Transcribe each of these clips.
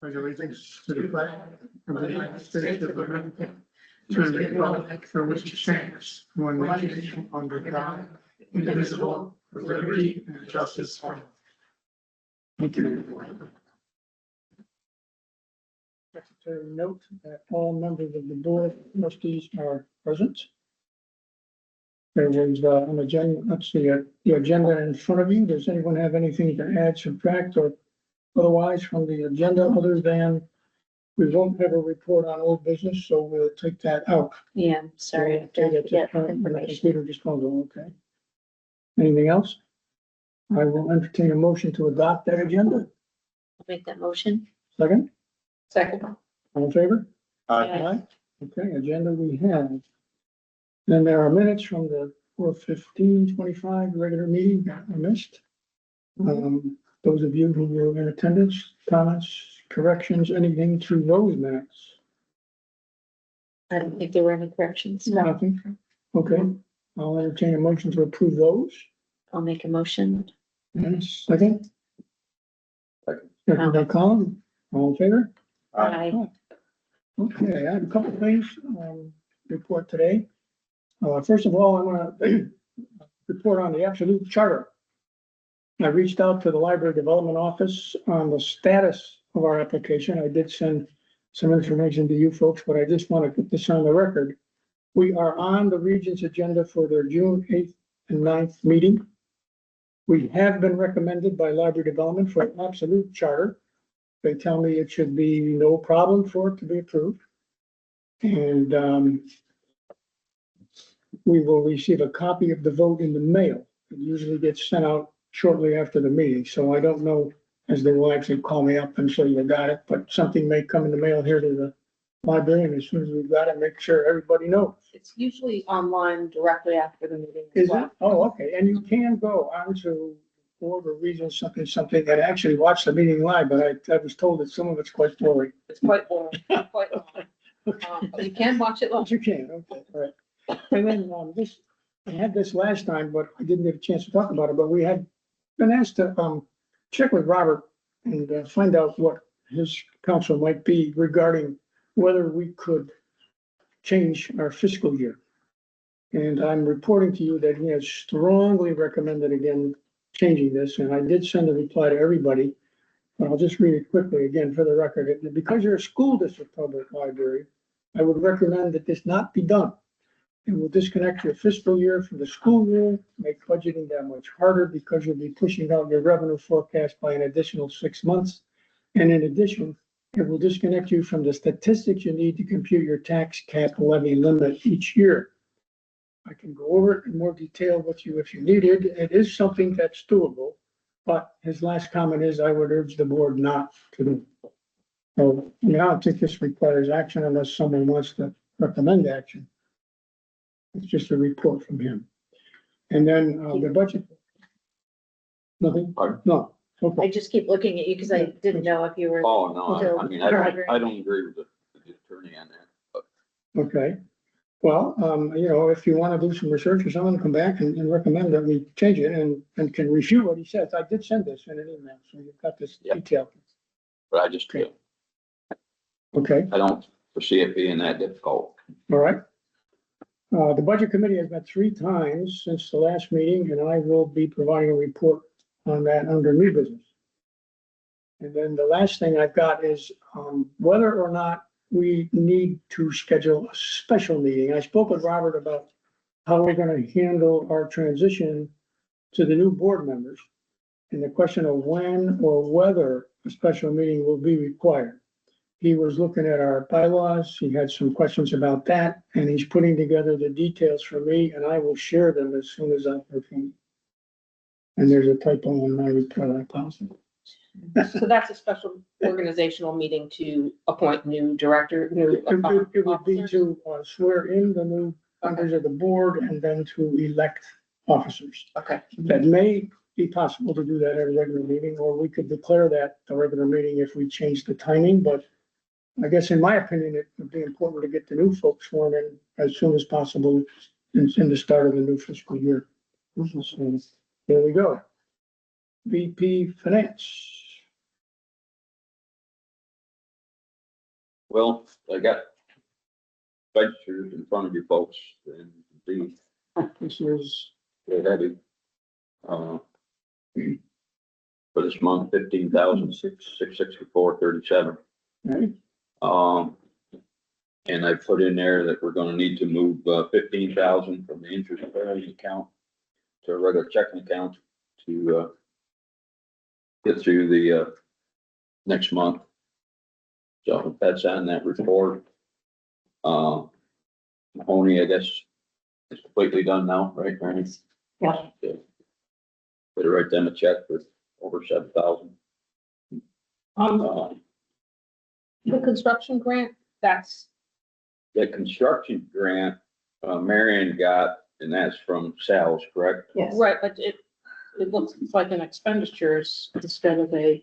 pledge allegiance to the flag of the United States of America, to the republic for which it stands, one nation under God, indivisible, with liberty and justice for all. Thank you. Secretary, note that all members of the board of trustees are present. There was an agenda, let's see, the agenda in front of you. Does anyone have anything to add, subtract, or otherwise from the agenda other than we won't have a report on old business, so we'll take that out. Yeah, I'm sorry. I Take have to that get current information. computer disposal, okay. Anything else? I will entertain a motion to adopt that agenda. Make that motion. Second, Second. all in favor? Aye. Okay, agenda we have. Then there are minutes from the 4/15/25 regular meeting that I missed. Those of you who were in attendance, comments, corrections, anything to those minutes? I don't think there were any corrections. Nothing? Okay, I'll entertain a motion to approve those. I'll make a motion. And second? Second. Second by Colin, all in favor? Aye. Okay, I have a couple of things, report today. First of all, I want to report on the absolute charter. I reached out to the library development office on the status of our application. I did send some information to you folks, but I just want to put this on the record. We are on the Regents' agenda for their June 8th and 9th meeting. We have been recommended by library development for an absolute charter. They tell me it should be no problem for it to be approved. And we will receive a copy of the vote in the mail. It usually gets sent out shortly after the meeting, so I don't know, as they will actually call me up and say you got it, but something may come in the mail here to the library, and as soon as we've got it, make sure everybody knows. It's usually online directly after the meeting as Is it? well. Oh, okay, and you can go onto Board or Region something and actually watch the meeting live, but I was told that some of it's quite boring. It's quite long, quite long. But you can watch it Oh, live. you can, okay, all right. And then, I had this last time, but I didn't get a chance to talk about it, but we had been asked to, check with Robert and find out what his counsel might be regarding whether we could change our fiscal year. And I'm reporting to you that he has strongly recommended again, changing this, and I did send a reply to everybody. But I'll just read it quickly again for the record. Because you're a school district public library, I would recommend that this not be done. It will disconnect your fiscal year from the school year, make budgeting that much harder because you'll be pushing out your revenue forecast by an additional 6 months. And in addition, it will disconnect you from the statistics you need to compute your tax cap levy limit each year. I can go over it in more detail with you if you needed. It is something that's doable, but his last comment is I would urge the board not to do. So, I don't think this requires action unless someone wants to recommend action. It's just a report from him. And then the budget. Nothing? Pardon? No. I Okay. just keep looking at you because I didn't know if you were. Oh, no, I mean, I don't agree with the attorney on that, but Okay. Well, if you want to do some research or something, come back and recommend that we change it and can refute what he says. I did send this in an email, so you've got this Yeah. detail. I just, Okay. Okay, I don't foresee it being that difficult. all right. The budget committee has met 3 times since the last meeting, and I will be providing a report on that under new business. And then the last thing I've got is whether or not we need to schedule a special meeting. I spoke with Robert about how we're going to handle our transition to the new board members and the question of when or whether a special meeting will be required. He was looking at our bylaws. He had some questions about that, and he's putting together the details for me, and I will share them as soon as I've heard from him. And there's a typo in my report, I apologize. So that's a special organizational meeting to appoint new director, new. It would be officers. to swear in the new members of the board and then to elect officers. Okay, That may be possible to do that at a regular meeting, or we could declare that a regular meeting if we change the timing, but I guess in my opinion, it would be important to get the new folks sworn in as soon as possible in the start of the new fiscal year. So, there we go. VP Finance. Well, I got registers in front of you folks and the, This is, they're heavy. For this month, 15,664.37. right, And I put in there that we're gonna need to move 15,000 from the interest bearing account to a regular checking account to get through the next month. So that's on that report. Mahoney, I guess, is completely done now, right, Ernie? Yeah. Better write them a check for over 7,000. The construction grant, that's, The construction grant, Marion got, and that's from Sal's, correct? Yes. right, but it looks like an expenditures instead of a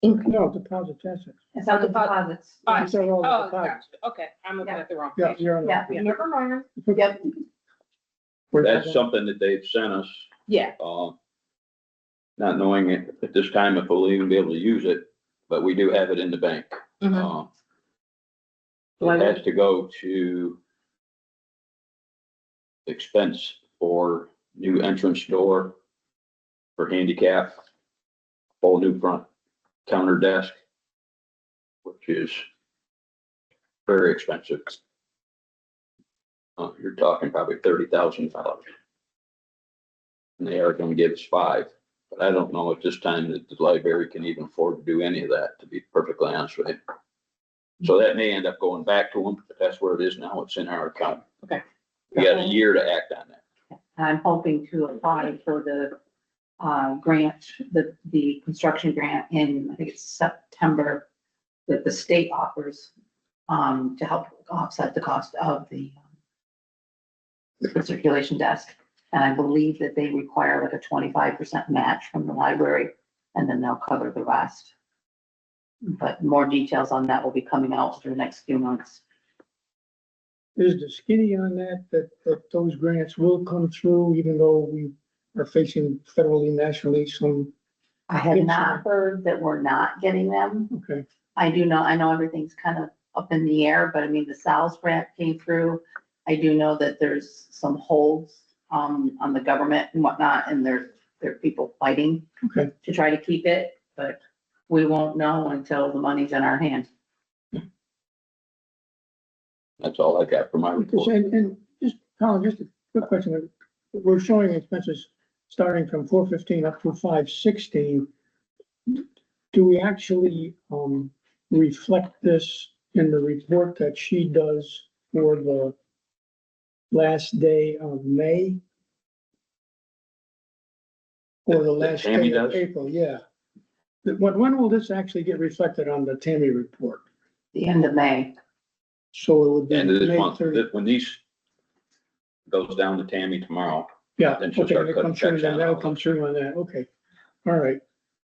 income. no, deposit assets. It's not the deposits. Oh, I These are all the Oh, deposits. gotcha. Okay, I'm looking at the wrong Yeah, page. you're on. the- Yeah. Never mind. Yep. That's something that they've sent us, Yeah, not knowing at this time if we'll even be able to use it, but we do have it in the bank. mhm. It has to go to expense for new entrance door for handicap, whole new front counter desk, which is very expensive. You're talking probably $30,000. And they are gonna give us 5, but I don't know at this time that the library can even afford to do any of that, to be perfectly honest with you. So that may end up going back to them, but that's where it is now. It's in our account. Okay. We got a year to act on that. I'm hoping to apply for the grant, the construction grant in, I think it's September, that the state offers to help offset the cost of the circulation desk. And I believe that they require like a 25% match from the library, and then they'll cover the rest. But more details on that will be coming out for the next few months. Is the skinny on that those grants will come through even though we are facing federally, nationally, some, I have not heard that we're not getting them. okay, I do know, I know everything's kind of up in the air, but I mean, the SALS grant came through. I do know that there's some holds on the government and whatnot, and there are people fighting okay. to try to keep it, but we won't know until the money's in our hand. That's all I got for my report. And just, Colin, just a quick question. We're showing expenses starting from 415 up to 516. Do we actually, reflect this in the report that she does for the last day of May? Or the That last Tammy day of does? April, yeah. When will this actually get reflected on the Tammy report? The end of May. So it would be End of this May month, 30. when these goes down to Tammy tomorrow, Yeah, then she'll okay, start they cutting come through, checks then on that'll all come this. through on that, okay. All right.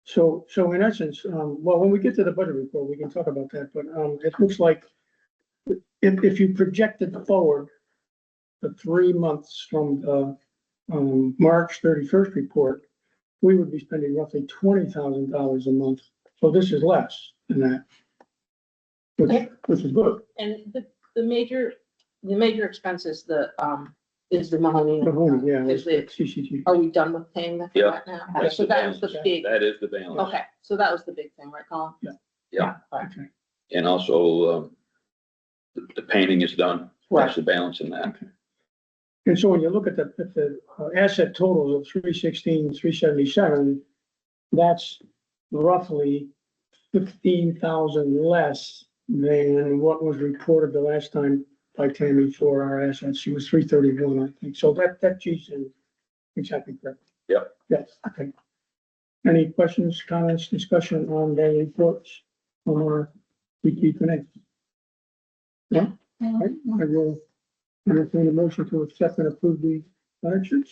So in essence, well, when we get to the budget report, we can talk about that, but, it looks like if you projected forward the 3 months from the, March 31st report, we would be spending roughly $20,000 a month. So this is less than that. Which is good. And the major expenses, is the Mahoney. Mahoney, yeah. Is it- CCT. Are we done with paying that Yeah. right now? That's So the that was the balance. big, That is the balance. okay, so that was the big thing, right, Colin? Yeah. All right. Okay. And also, the painting is done. That's the balance in that. And so when you look at the asset totals of 316, 377, that's roughly 15,000 less than what was reported the last time by Tammy for our assets. She was 331, I think. So that she's in exactly correct. Yep. Yes, okay. Any questions, comments, discussion on the reports from our weekly finance? No? All right, I will entertain a motion to accept and approve the budgets.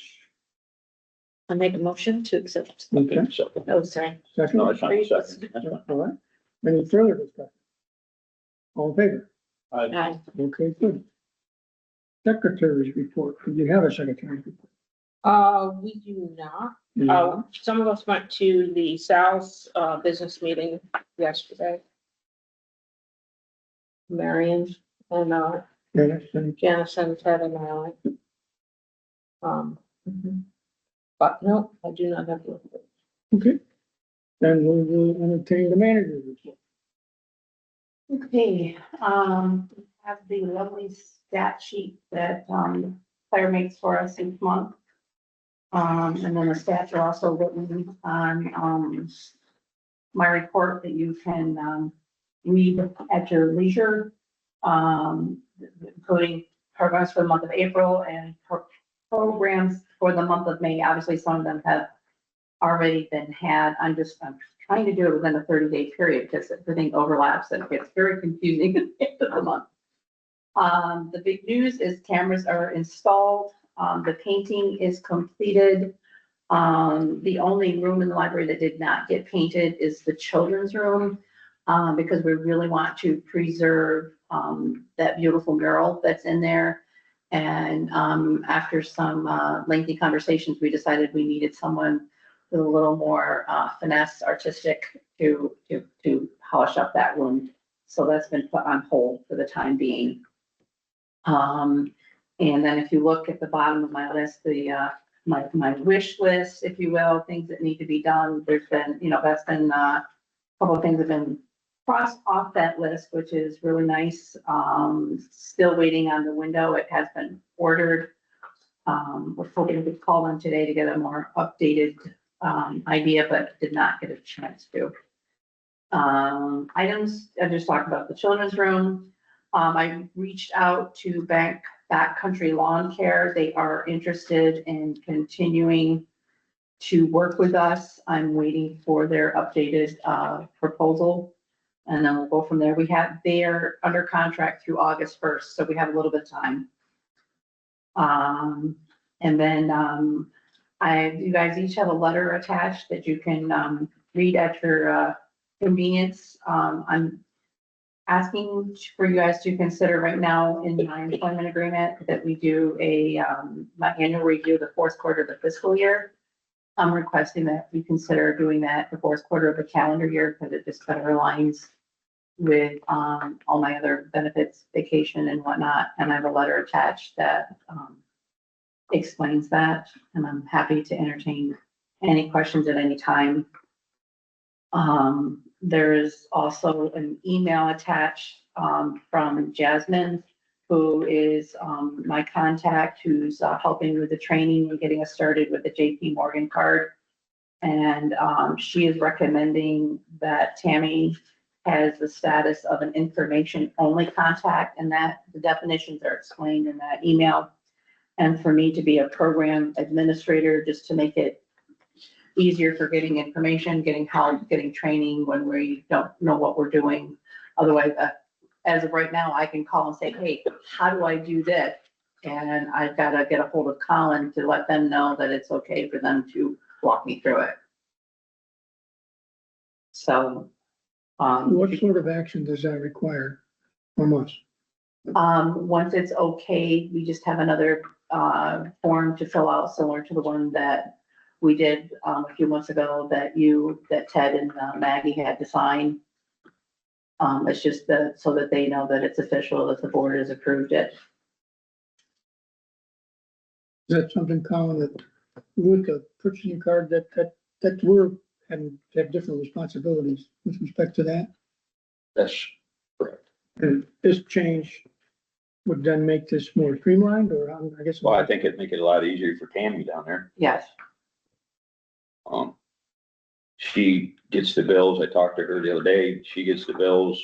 I make a motion to accept. Okay, So, Oh, sorry. second. no, it's not a second. That's fine. All right. Any further discussion? All in favor? Aye. Okay, good. Secretary's report. Do you have a secretary's report? We do not. No. Some of us went to the Sal's, business meeting yesterday. Marion's and, Yeah, that's, Janison's had an eye. But no, I do not have. to. okay. Then we will entertain the manager's report. Okay, have the lovely stat sheet that, Claire makes for us each month. And then the stats are also written on, my report that you can, read at your leisure. Including programs for the month of April and programs for the month of May. Obviously, some of them have already been had. I'm trying to do it within a 30-day period because everything overlaps and it gets very confusing at the end of the month. The big news is cameras are installed. The painting is completed. The only room in the library that did not get painted is the children's room, because we really want to preserve, that beautiful mural that's in there. And, after some, lengthy conversations, we decided we needed someone with a little more, finesse, artistic to polish up that room. So that's been put on hold for the time being. And then if you look at the bottom of my list, my wish list, if you will, things that need to be done, there's been, that's been, a couple of things have been crossed off that list, which is really nice. Still waiting on the window. It has been ordered. We're hoping to call them today to get a more updated, idea, but did not get a chance to. Items, I just talked about the children's room. I reached out to Backcountry Lawn Care. They are interested in continuing to work with us. I'm waiting for their updated, proposal. And then we'll go from there. They're under contract through August 1st, so we have a little bit of time. And then, you guys each have a letter attached that you can, read at your, convenience. I'm asking for you guys to consider right now in my employment agreement that we do my annual review of the fourth quarter of the fiscal year. I'm requesting that we consider doing that the fourth quarter of the calendar year because it just better aligns with, all my other benefits, vacation and whatnot. And I have a letter attached that, explains that, and I'm happy to entertain any questions at any time. There is also an email attached, from Jasmine, who is, my contact, who's, helping with the training and getting us started with the JP Morgan card. And, she is recommending that Tammy has the status of an information only contact, and that the definitions are explained in that email. And for me to be a program administrator, just to make it easier for getting information, getting help, getting training when we don't know what we're doing. Otherwise, as of right now, I can call and say, hey, how do I do this? And I've got to get a hold of Colin to let them know that it's okay for them to walk me through it. So, What sort of action does that require from us? once it's okay, we just have another, form to fill out similar to the one that we did, a few months ago that Ted and Maggie had to sign. It's just so that they know that it's official, that the board has approved it. Is that something, Colin, that with the purchasing card that we're having to have different responsibilities with respect to that? That's correct. And this change would then make this more streamlined, or I guess. Well, I think it'd make it a lot easier for Tammy down there. Yes, She gets the bills. I talked to her the other day. She gets the bills.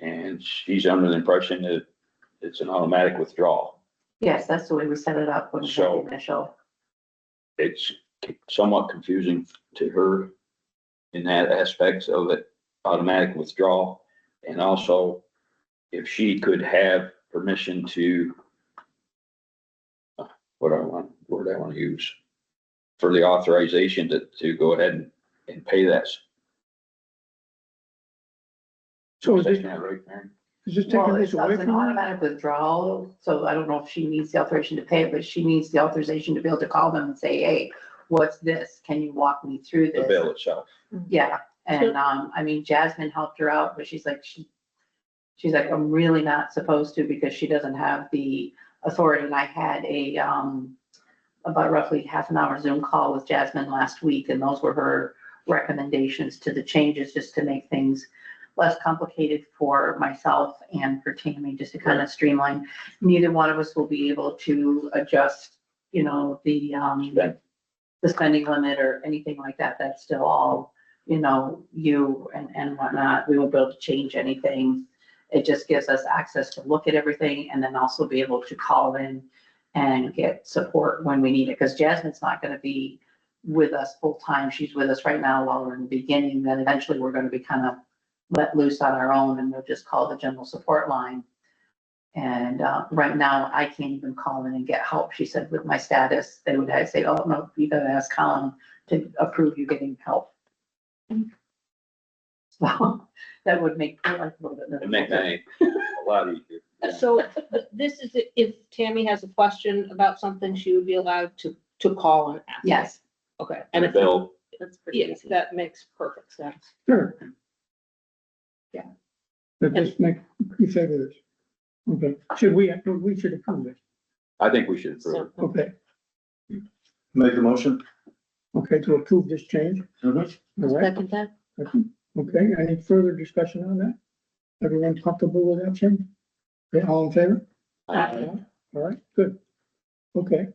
And she's under the impression that it's an automatic withdrawal. yes, that's the way we set it up when we had So- the initial. It's somewhat confusing to her in that aspect of it, automatic withdrawal. And also, if she could have permission to, word I want to use, for the authorization to go ahead and pay that. So is Saying this, that right, Mary? is this Well, taking it's this away an from her? automatic withdrawal, so I don't know if she needs the authorization to pay it, but she needs the authorization to be able to call them and say, hey, what's this? Can you walk me through The this? bill itself. Yeah, and, I mean, Jasmine helped her out, but she's like, she's like, I'm really not supposed to because she doesn't have the authority. And I had a, about roughly half an hour Zoom call with Jasmine last week, and those were her recommendations to the changes, just to make things less complicated for myself and for Tammy, just to kind of streamline. Neither one of us will be able to adjust, you know, the spending limit or anything like that. That's still all, you know, you and whatnot. We won't be able to change anything. It just gives us access to look at everything and then also be able to call in and get support when we need it. Because Jasmine's not going to be with us full time. She's with us right now while we're in the beginning. Then eventually we're going to be kind of let loose on our own, and we'll just call the general support line. And right now I can't even call in and get help. She said with my status, they would say, oh, no, you gotta ask Colin to approve you getting help. So that would make my life a little bit. It'd make me a lot easier. Yeah. So this is, if Tammy has a question about something, she would be allowed to call and ask. Yes, Okay. And if- Bill, That's pretty Yeah, easy. that makes perfect sense. Sure. Yeah. But just make, you favor this. Okay, we should approve it. I think we should approve. So, Okay, Make the motion. okay, to approve this change. All right, second that, okay, any further discussion on that? Everyone comfortable with that change? Okay, all in favor? All right, good. Okay,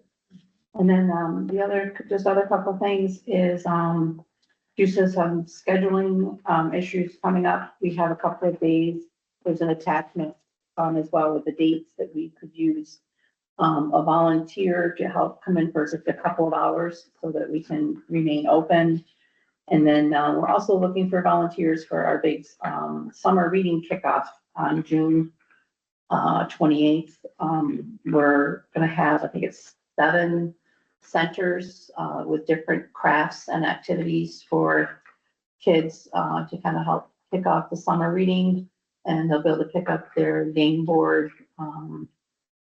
and then the other, just other couple of things is due to some scheduling issues coming up, we have a couple of days. There's an attachment as well with the dates that we could use a volunteer to help come in for just a couple of hours so that we can remain open. And then we're also looking for volunteers for our big summer reading kickoff on June 28th. We're gonna have, I think it's 7 centers with different crafts and activities for kids to kind of help kick off the summer reading. And they'll be able to pick up their game board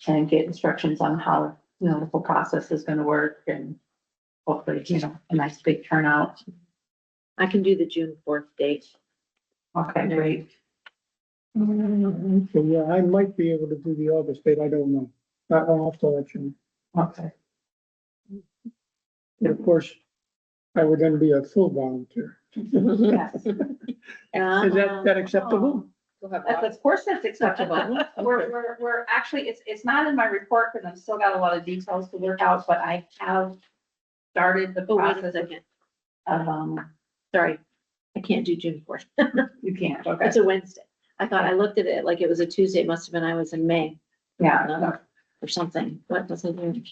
and get instructions on how, you know, the whole process is gonna work, and hopefully, you know, a nice big turnout. I can do the June 4th date. Okay, great. so yeah, I might be able to do the August date, I don't know. I'll have to let you know. Okay. And of course, I would then be a full volunteer. Yes. Is that acceptable? We'll have That's, of course, that's acceptable. We're actually, it's not in my report because I've still got a lot of details to work out, but I have started the Oh, wait a process second, of, sorry, I can't do June 4th. you can't, okay, It's a Wednesday. I thought I looked at it like it was a Tuesday. It must have been, I was in May yeah. or something. What was I doing?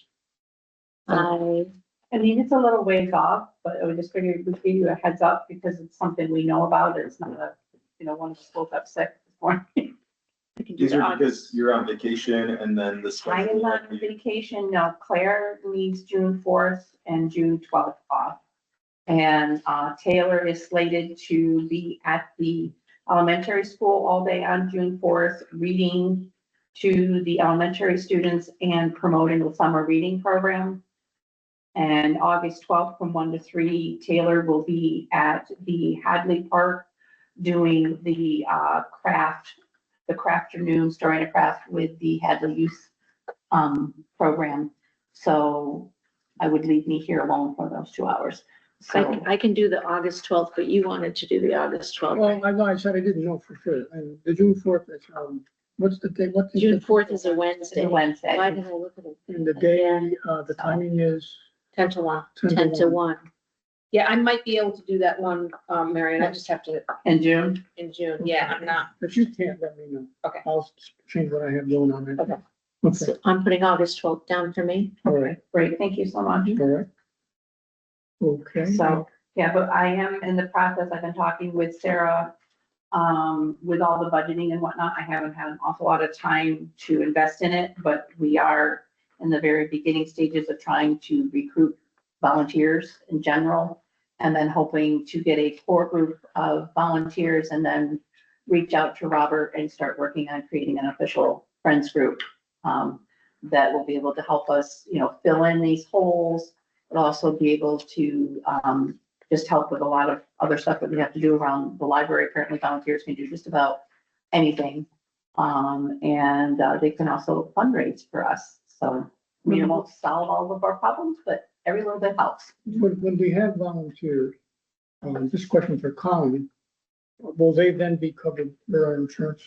I mean, it's a little ways off, but I would just figure we'd give you a heads up because it's something we know about. It's not a, you know, one of us woke up sick this morning. I can do These the are because August. you're on vacation and then the. I am on vacation now. Claire needs June 4th and June 12th off. And Taylor is slated to be at the elementary school all day on June 4th, reading to the elementary students and promoting the summer reading program. And August 12th from 1 to 3, Taylor will be at the Hadley Park doing the afternoon story and a craft with the Hadley Youth program. So I would leave me here alone for those 2 hours. So I can do the August 12th, but you wanted to do the August 12th. Well, I said I didn't know for sure, and the June 4th, is, what's the date, what's? the- June 4th is a it's Wednesday. a Wednesday. Why did I look at it? And the day, the timing is 10 to 1. 10 to 10 to 1. 1. Yeah, I might be able to do that one, Marion. I just have to In June. in June. Yeah, I'm not. If you can't, let me know. Okay. I'll change what I have going on there. Okay. Okay, So I'm putting August 12th down for me. all right, Great, thank you so much. all right. Okay. So, yeah, but I am in the process. I've been talking with Sarah with all the budgeting and whatnot. I haven't had an awful lot of time to invest in it, but we are in the very beginning stages of trying to recruit volunteers in general. And then hoping to get a core group of volunteers and then reach out to Robert and start working on creating an official friends group that will be able to help us, you know, fill in these holes, but also be able to just help with a lot of other stuff that we have to do around the library. Apparently volunteers can do just about anything And they can also fundraise for us. So, I mean, it won't solve all of our problems, but every little bit helps. When we have volunteers, this question for Colin, will they then be covered for our insurance?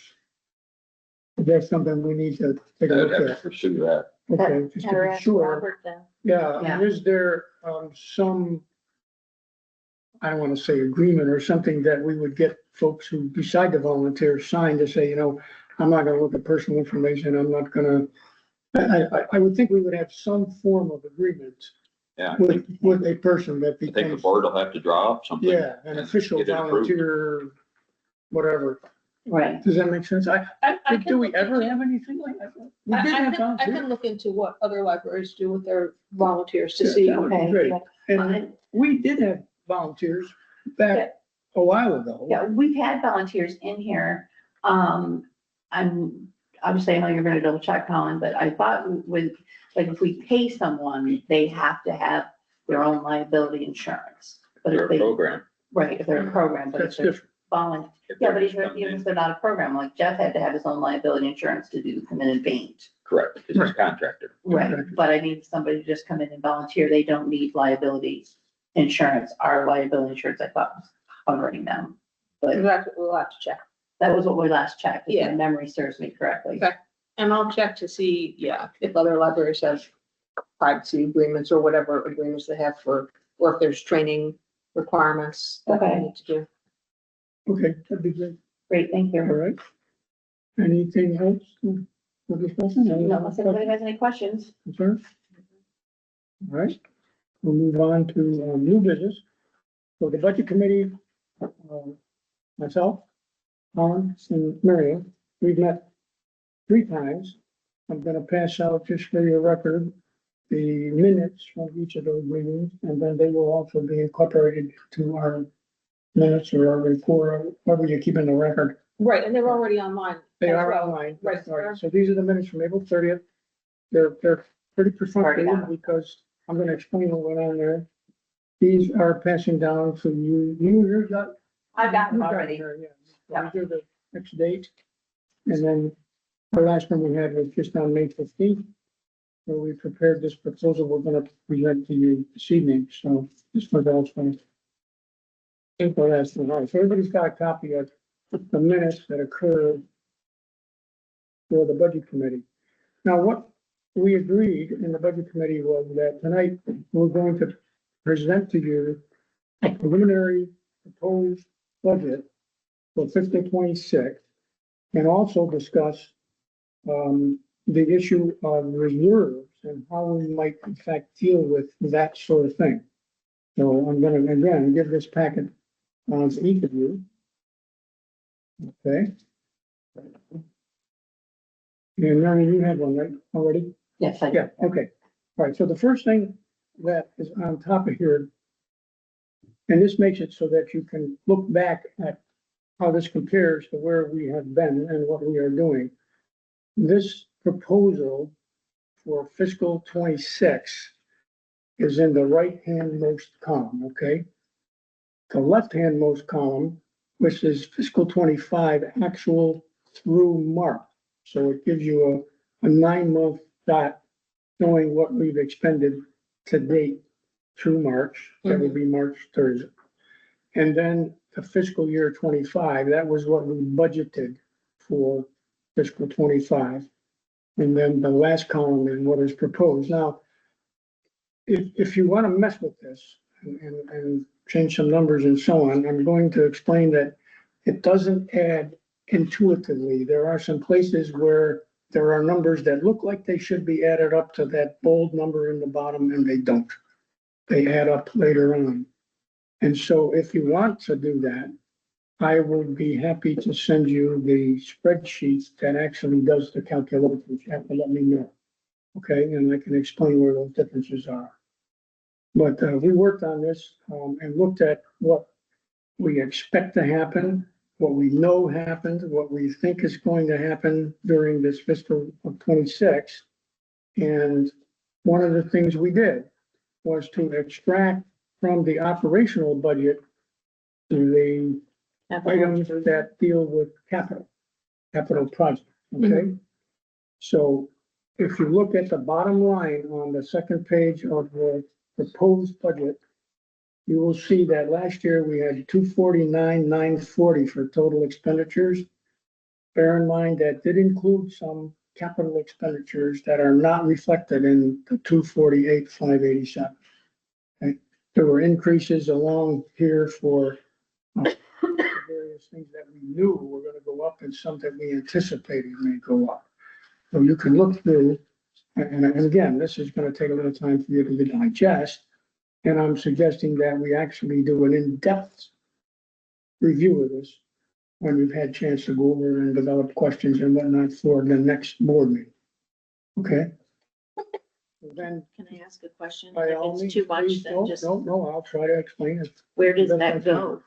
Is that something we need to take a I'd look have to at? pursue that. Okay, just to Or be ask sure. Robert then. Yeah, Yeah. and is there, some, I don't want to say agreement or something that we would get folks who decide to volunteer sign to say, I'm not gonna look at personal information, I'm not gonna. I would think we would have some form of agreement Yeah, I with, think, with a person that I think becomes. the board will have to draw up something. Yeah, an official Get it approved. volunteer, whatever. Right. Does that make sense? I Do we ever have anything like that? We did have I volunteers. can look into what other libraries do with their volunteers to Yeah, see. that would be Okay, great. yeah. And we did have volunteers back a while ago. Yeah, we've had volunteers in here. I'm obviously, I know you're gonna double check, Colin, but I thought with, like, if we pay someone, they have to have their own liability insurance. But Their if they, program. right, if they're a program, but if That's they're different. volunteer, If yeah, they're but just even coming even in. if they're not a program, like Jeff had to have his own liability insurance to come in and paint. Correct, it's a contractor. Right, Correct. but I need somebody to just come in and volunteer. They don't need liability insurance. Our liability insurance, I thought, was covering them. But We'll have to check. that was what we last checked, if Yeah. my memory serves me correctly. Okay. And I'll check to see, if other libraries have privacy agreements or whatever agreements they have for, or if there's training requirements that they Okay. need to do. Okay, that'd be great. Great, thank All you. right. Anything else for discussion? Any No, Unless anybody has any questions. concerns? All right, we'll move on to new business. So the budget committee, myself, Colin, and Maria, we've met 3 times. I'm gonna pass out, just for your record, the minutes from each of those meetings, and then they will also be incorporated to our minutes or our report, or whatever you keep in the record. Right, and they're already online. They as are well. online. Right. All right, so these are the minutes from April 30th. They're pretty Already got perfunctory because I'm gonna explain what went on there. These are passing down to you. You got. I've got them you already. her, Yeah. Yeah. These are the next date. And then the last one we had was just on May 15th. So we prepared this proposal we're gonna present to you this evening, so this was also. So that's, all right, so everybody's got a copy of the minutes that occurred for the budget committee. Now, what we agreed in the budget committee was that tonight we're going to present to you a preliminary proposed budget for fiscal 26, and also discuss the issue of reserves and how we might in fact deal with that sort of thing. So I'm gonna, again, give this packet to each of you. Okay. And Mary, you had one, right, already? Yes, I do. Yeah, okay. All right, so the first thing that is on top of here, and this makes it so that you can look back at how this compares to where we have been and what we are doing. This proposal for fiscal 26 is in the right-hand most column, okay? The left-hand most column, which is fiscal 25 actual through March. So it gives you a 9-month dot showing what we've expended to date through March. That would be March 30th. And then the fiscal year 25, that was what we budgeted for fiscal 25. And then the last column is what is proposed. Now, if you want to mess with this and change some numbers and so on, I'm going to explain that it doesn't add intuitively. There are some places where there are numbers that look like they should be added up to that bold number in the bottom, and they don't. They add up later on. And so if you want to do that, I would be happy to send you the spreadsheet that actually does the calculations. You have to let me know. Okay, and I can explain where those differences are. But we worked on this and looked at what we expect to happen, what we know happened, what we think is going to happen during this fiscal of 26. And one of the things we did was to extract from the operational budget to the items that deal with capital projects. okay? So if you look at the bottom line on the second page of the proposed budget, you will see that last year we had 249,940 for total expenditures. Bear in mind that did include some capital expenditures that are not reflected in the 248,587. Okay, there were increases along here for various things that we knew were gonna go up and some that we anticipated may go up. So you can look through, and again, this is gonna take a little time for you to digest. And I'm suggesting that we actually do an in-depth review of this when we've had a chance to go over and develop questions and whatnot for the next board meeting. Okay? So then, Can I ask a question? by If all it's means, too much, please, then no, just, no, I'll try to explain it. where does That's that fine. go?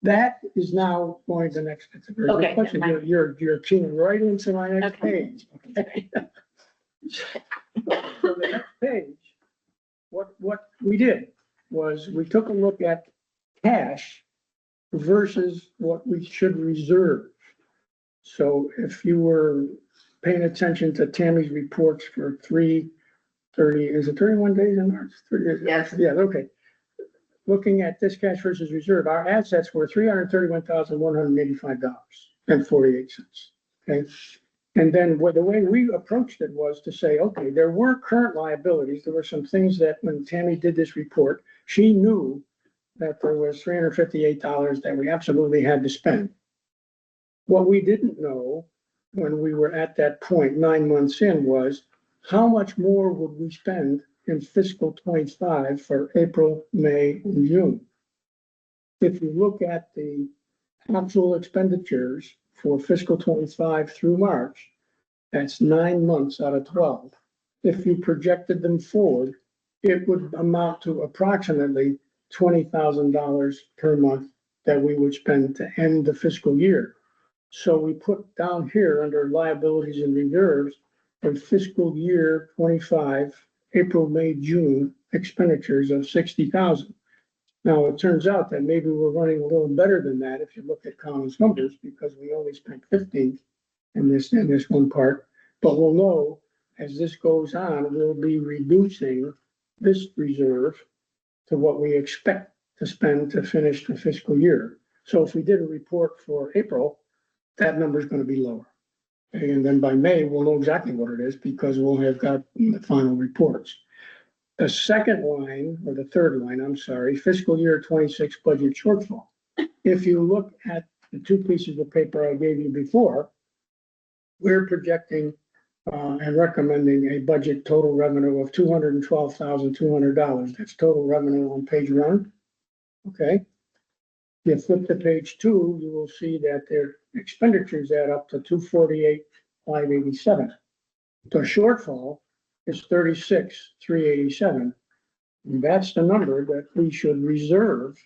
That is now going to next, it's a very good Okay, question. never mind. You're tuning right into my next Okay. page. Okay. So the next page, what we did was we took a look at cash versus what we should reserve. So if you were paying attention to Tammy's reports for 330, is it 31 days in March? 30 Yes. Yeah, okay. Looking at this cash versus reserve, our assets were $331,185.48. Okay. And then the way we approached it was to say, okay, there were current liabilities. There were some things that when Tammy did this report, she knew that there was $358 that we absolutely had to spend. What we didn't know when we were at that point 9 months in was how much more would we spend in fiscal 25 for April, May, and June. If you look at the actual expenditures for fiscal 25 through March, that's 9 months out of 12. If you projected them forward, it would amount to approximately $20,000 per month that we would spend to end the fiscal year. So we put down here under liabilities and reserves for fiscal year 25, April, May, June expenditures of 60,000. Now, it turns out that maybe we're running a little better than that if you look at Colin's numbers, because we only spent 15 in this one part. But we'll know as this goes on, we'll be reducing this reserve to what we expect to spend to finish the fiscal year. So if we did a report for April, that number is going to be lower. And then by May, we'll know exactly what it is because we'll have got the final reports. The second line, or the third line, I'm sorry, fiscal year 26 budget shortfall. If you look at the two pieces of paper I gave you before, we're projecting and recommending a budget total revenue of $212,200. That's total revenue on page 1. Okay. If you flip to page 2, you will see that their expenditures add up to $248,587. The shortfall is $36,387. And that's the number that we should reserve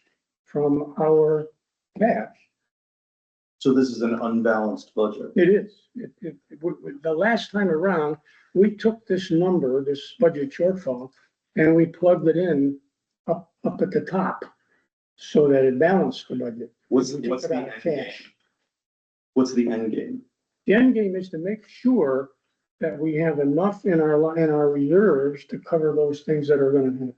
from our cash. So this is an unbalanced budget. It is. The last time around, we took this number, this budget shortfall, and we plugged it in up at the top so that it balanced the budget. What's We the took it end out of game? What's the end game? The end game is to make sure that we have enough in our reserves to cover those things that are gonna happen.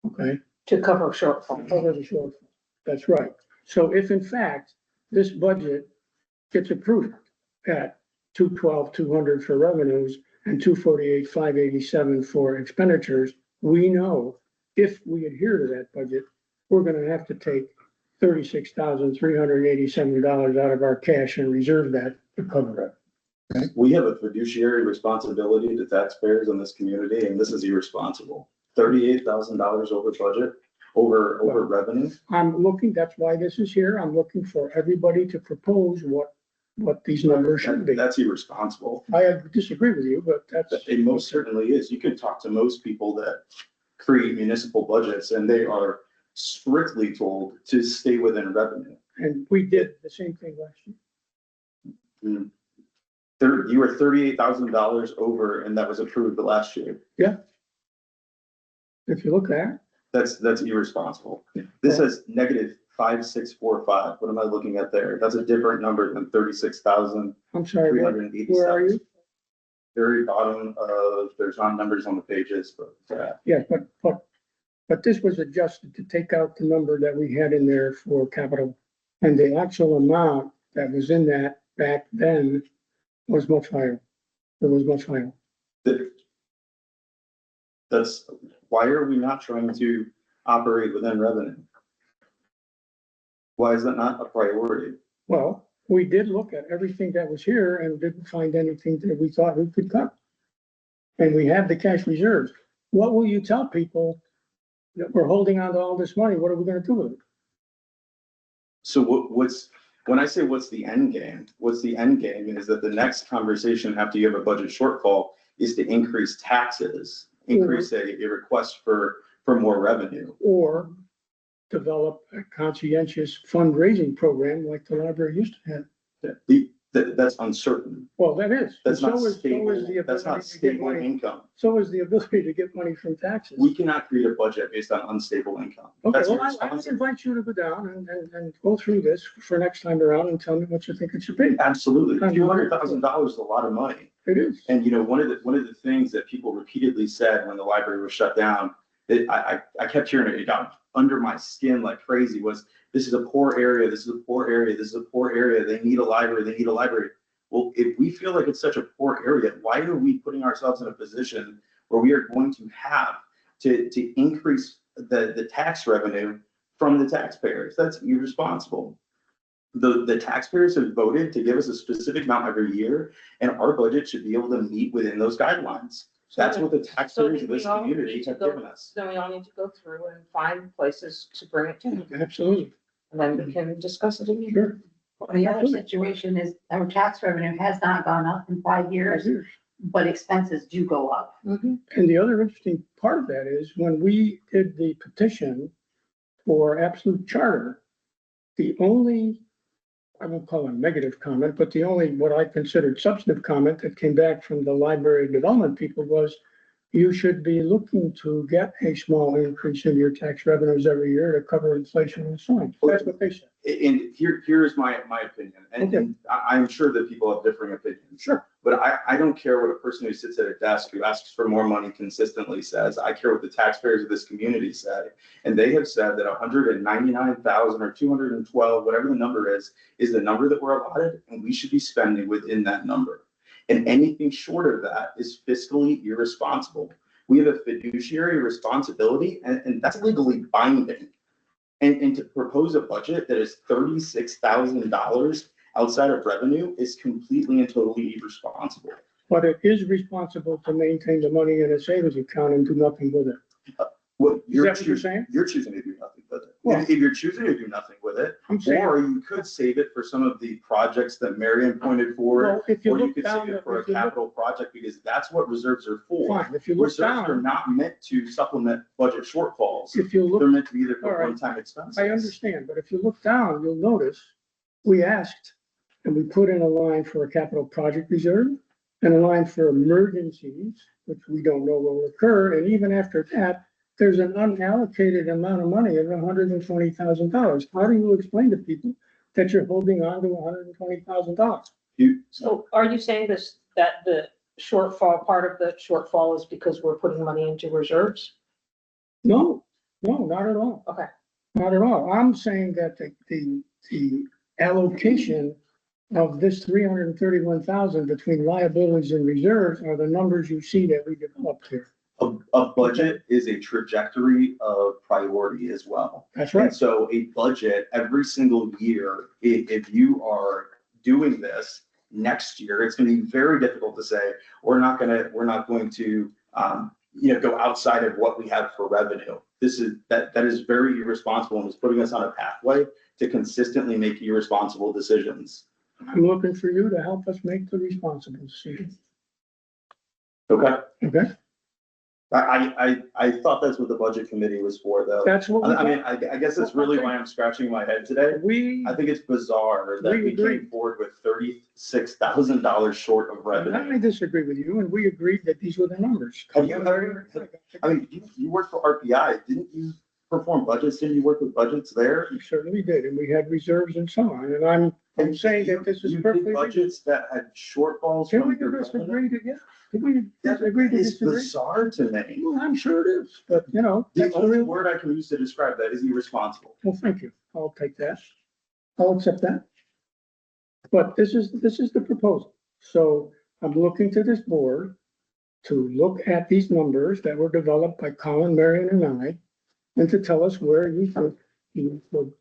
Okay? To cover shortfall. Cover the shortfall. That's right. So if in fact, this budget gets approved at 212,200 for revenues and 248,587 for expenditures, we know if we adhere to that budget, we're gonna have to take $36,387 out of our cash and reserve that to cover it. We have a fiduciary responsibility to taxpayers in this community, and this is irresponsible. $38,000 over budget, over revenue. I'm looking, that's why this is here. I'm looking for everybody to propose what these numbers should be. That's irresponsible. I disagree with you, but that's. It most certainly is. You can talk to most people that create municipal budgets and they are strictly told to stay within revenue. And we did the same thing last year. You were $38,000 over and that was approved the last year. If you look at it. That's irresponsible. This says negative 5645. What am I looking at there? That's a different number than 36,387. I'm sorry, where are you? Very bottom of, there's not numbers on the pages, but Yeah, but this was adjusted to take out the number that we had in there for capital. And the actual amount that was in that back then was much higher. It was much higher. that's, why are we not trying to operate within revenue? Why is that not a priority? Well, we did look at everything that was here and didn't find anything that we thought we could cut. And we have the cash reserves. What will you tell people that we're holding on to all this money? What are we gonna do with it? So when I say what's the end game, is that the next conversation after you have a budget shortfall is to increase taxes, increase a request for more revenue. Or develop a conscientious fundraising program like the library used to have. That's uncertain. Well, that is. That's not So is stable, the that's not ability to get stable money. income. So is the ability to get money from taxes. We cannot create a budget based on unstable income. Okay, That's well, I would irresponsible. invite you to go down and go through this for next time around and tell me what you think it should be. Absolutely. $200,000 is a lot of money. It is. And you know, one of the things that people repeatedly said when the library was shut down, that I kept hearing it got under my skin like crazy, was this is a poor area, this is a poor area, this is a poor area, they need a library, they need a library. Well, if we feel like it's such a poor area, why are we putting ourselves in a position where we are going to have to increase the tax revenue from the taxpayers? That's irresponsible. The taxpayers have voted to give us a specific amount every year, and our budget should be able to meet within those guidelines. That's what the taxpayers of this community have given us. Then we all need to go through and find places to bring it to, Absolutely. and then we can discuss it again. Sure. Well, the other situation is our tax revenue has not gone up in 5 years, but expenses do go up. Mhm. And the other interesting part of that is when we did the petition for absolute charter, the only, I won't call it a negative comment, but the only what I considered substantive comment that came back from the library development people was you should be looking to get a small increase in your tax revenues every year to cover inflation and so on. That's what they said. And here's my opinion, and I'm sure that people have differing opinions. Sure. But I don't care what a person who sits at a desk who asks for more money consistently says. I care what the taxpayers of this community say. And they have said that 199,000 or 212, whatever the number is the number that we're allotted, and we should be spending within that number. And anything short of that is fiscally irresponsible. We have a fiduciary responsibility, and that's legally binding. And to propose a budget that is $36,000 outside of revenue is completely and totally irresponsible. But it is responsible to maintain the money in a savings account and do nothing with it. What Is you're that what you're saying? You're choosing to do nothing with it. Well- If you're choosing to do nothing with it, I'm saying, or you could save it for some of the projects that Marion pointed forward, well, if you or you look could down, save it for a if you look, capital project, because that's what reserves are for. fine, if you look Reserves are down, not meant to supplement budget shortfalls. if you They're look, meant to be there all for right. one-time expenses. I understand, but if you look down, you'll notice we asked and we put in a line for a capital project reserve and a line for emergencies, which we don't know will occur. And even after that, there's an unallocated amount of money of $120,000. How do you explain to people that you're holding on to $120,000? So are you saying this, that the shortfall, part of the shortfall is because we're putting money into reserves? No, not at all. Okay. Not at all. I'm saying that the allocation of this 331,000 between liabilities and reserves are the numbers you see that we developed here. A budget is a trajectory of priority as well. That's And right. so a budget every single year, if you are doing this next year, it's going to be very difficult to say, we're not going to, go outside of what we have for revenue. That is very irresponsible and is putting us on a pathway to consistently make irresponsible decisions. I'm looking for you to help us make the responsible decision. Okay. Okay? I thought that's what the budget committee was for, though. That's what we. I mean, I guess that's really why I'm scratching my head today. We, I think it's bizarre that We we agree. came forward with $36,000 short of I revenue. disagree with you, and we agreed that these were the numbers. Have you heard- I mean, you worked for RPI, didn't you perform budgets? Didn't you work with budgets there? We certainly did, and we had reserves and so on, and I'm saying that this is You did perfectly. budgets that had shortfalls Can from we your disagree revenue? to, yeah, can we That agree to is disagree? bizarre to me. Well, I'm sure it is, but you know, The that's the only real. word I can use to describe that is irresponsible. Well, thank you. I'll take that. I'll accept that. But this is the proposal. So I'm looking to this board to look at these numbers that were developed by Colin, Marion, and I, and to tell us where you think you would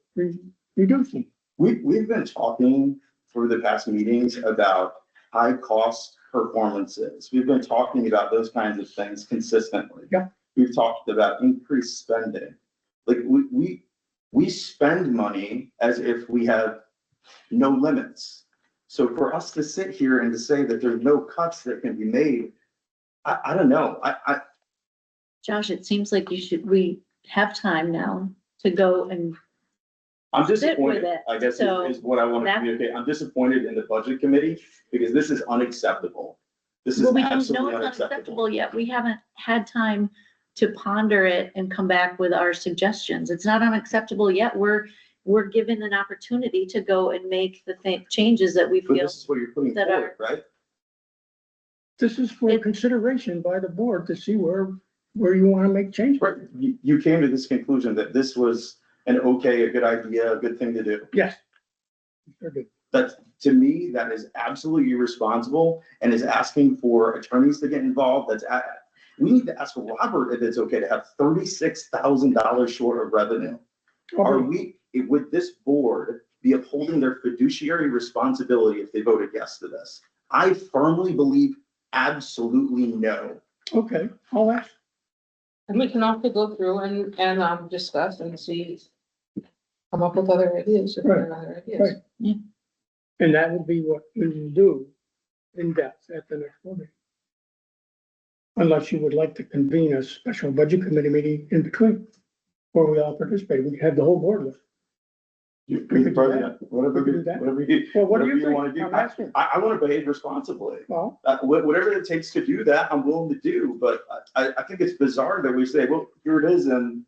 reduce them. We've been talking for the past meetings about high cost performances. We've been talking about those kinds of things consistently. Yeah. We've talked about increased spending. Like we spend money as if we have no limits. So for us to sit here and to say that there's no cuts that can be made, I don't know. Josh, it seems like we have time now to go and, I'm Sit with disappointed, it. I guess So is what I want to that- communicate. I'm disappointed in the budget committee because this is unacceptable. This is well, we don't know absolutely it's unacceptable. unacceptable yet. We haven't had time to ponder it and come back with our suggestions. It's not unacceptable yet. We're given an opportunity to go and make the changes that we But feel. this is what you're putting that forward, right? This is for It- consideration by the board to see where you want to make changes. Right, you came to this conclusion that this was a good idea, a good thing to do. Yes. Very good. That, to me, that is absolutely irresponsible and is asking for attorneys to get involved. We need to ask Robert if it's okay to have $36,000 short of revenue. Would this board be upholding their fiduciary responsibility if they voted yes to this? I firmly believe absolutely no. Okay, I'll ask. And we can also go through and discuss and see, come up with other ideas, if there are other ideas. Right. And that would be what we will do in depth at the next board meeting. Unless you would like to convene a special budget committee meeting in between, where we all participate, we have the whole board with. You We could do probably, that. whatever, We could do that. whatever Well, what do whatever you think? wanna do. I'm asking. I want to behave responsibly. Well, Whatever it takes to do that, I'm willing to do, but I think it's bizarre that we say, well, here it is, and,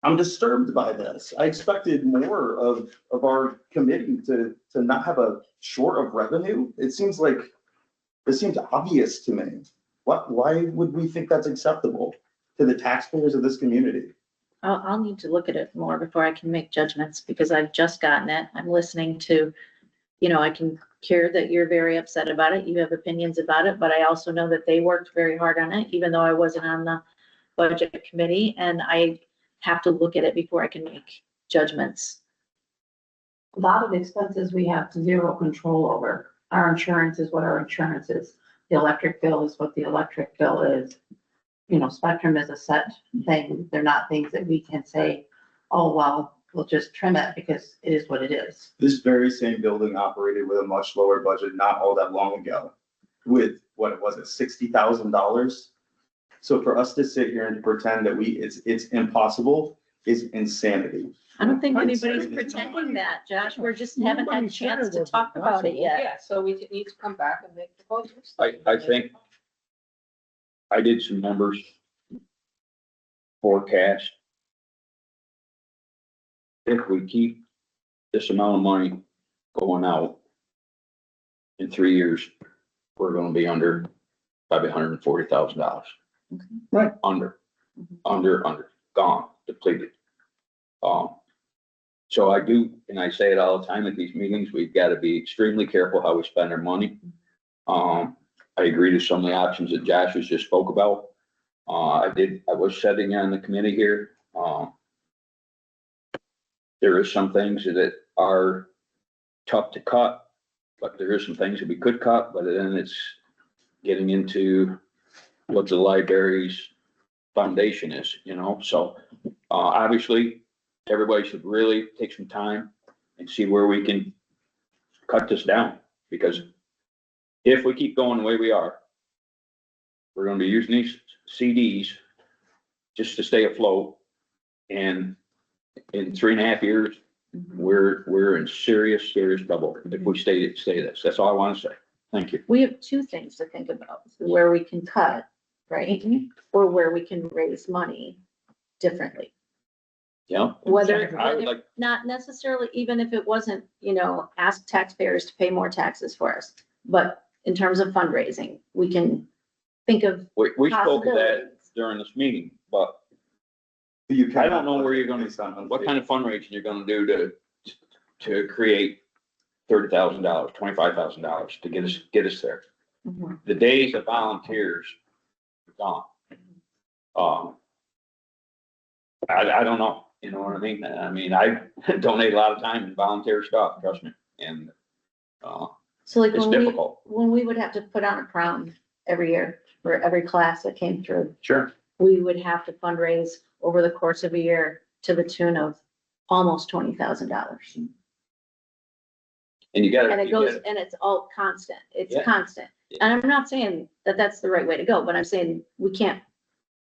I'm disturbed by this. I expected more of our committee to not have a short of revenue. It seems obvious to me. Why would we think that's acceptable to the taxpayers of this community? I'll need to look at it more before I can make judgments because I've just gotten it. I'm listening to, I can hear that you're very upset about it. You have opinions about it, but I also know that they worked very hard on it, even though I wasn't on the budget committee, and I have to look at it before I can make judgments. A lot of expenses we have zero control over. Our insurance is what our insurance is. The electric bill is what the electric bill is. Spectrum is a set thing. They're not things that we can say, oh, well, we'll just trim it because it is what it is. This very same building operated with a much lower budget not all that long ago with, what was it, $60,000? So for us to sit here and pretend that it's impossible is insanity. I don't think I'm anybody's sorry. pretending that, Josh. We're just haven't had a Nobody said chance it to was talk about it impossible. yet. Yeah, so we need to come back and make proposals. I think I did some numbers forecast. If we keep this amount of money going out in 3 years, we're gonna be under probably $140,000. Right. Under, gone, depleted. So I do, and I say it all the time at these meetings, we've got to be extremely careful how we spend our money. I agree to some of the options that Josh has just spoke about. I was sitting on the committee here. There are some things that are tough to cut, but there is some things that we could cut, but then it's getting into what the library's foundation is, so, obviously, everybody should really take some time and see where we can cut this down, because if we keep going the way we are, we're gonna be using these CDs just to stay afloat, and in 3.5 years, we're in serious trouble if we stay this. That's all I wanna say. Thank you. We have two things to think about, where we can cut, right? Or where we can raise money differently. Yeah. Whether, I would like, not necessarily, even if it wasn't, ask taxpayers to pay more taxes for us. But in terms of fundraising, we can think of we spoke of that possibilities. during this meeting, but You I don't know where you're gonna, based on what kind of fundraising you're gonna do to create $30,000, $25,000 to get us there. Mhm. The days of volunteers are gone. I don't know, you know what I mean? I mean, I donate a lot of time in volunteer stuff, trust me, and, So like it's difficult. when we would have to put on a prom every year for every class that came through, Sure. we would have to fundraise over the course of a year to the tune of almost $20,000. And you gotta, And it goes, and it's all constant. It's Yeah. constant. And I'm not saying that that's the right way to go, but I'm saying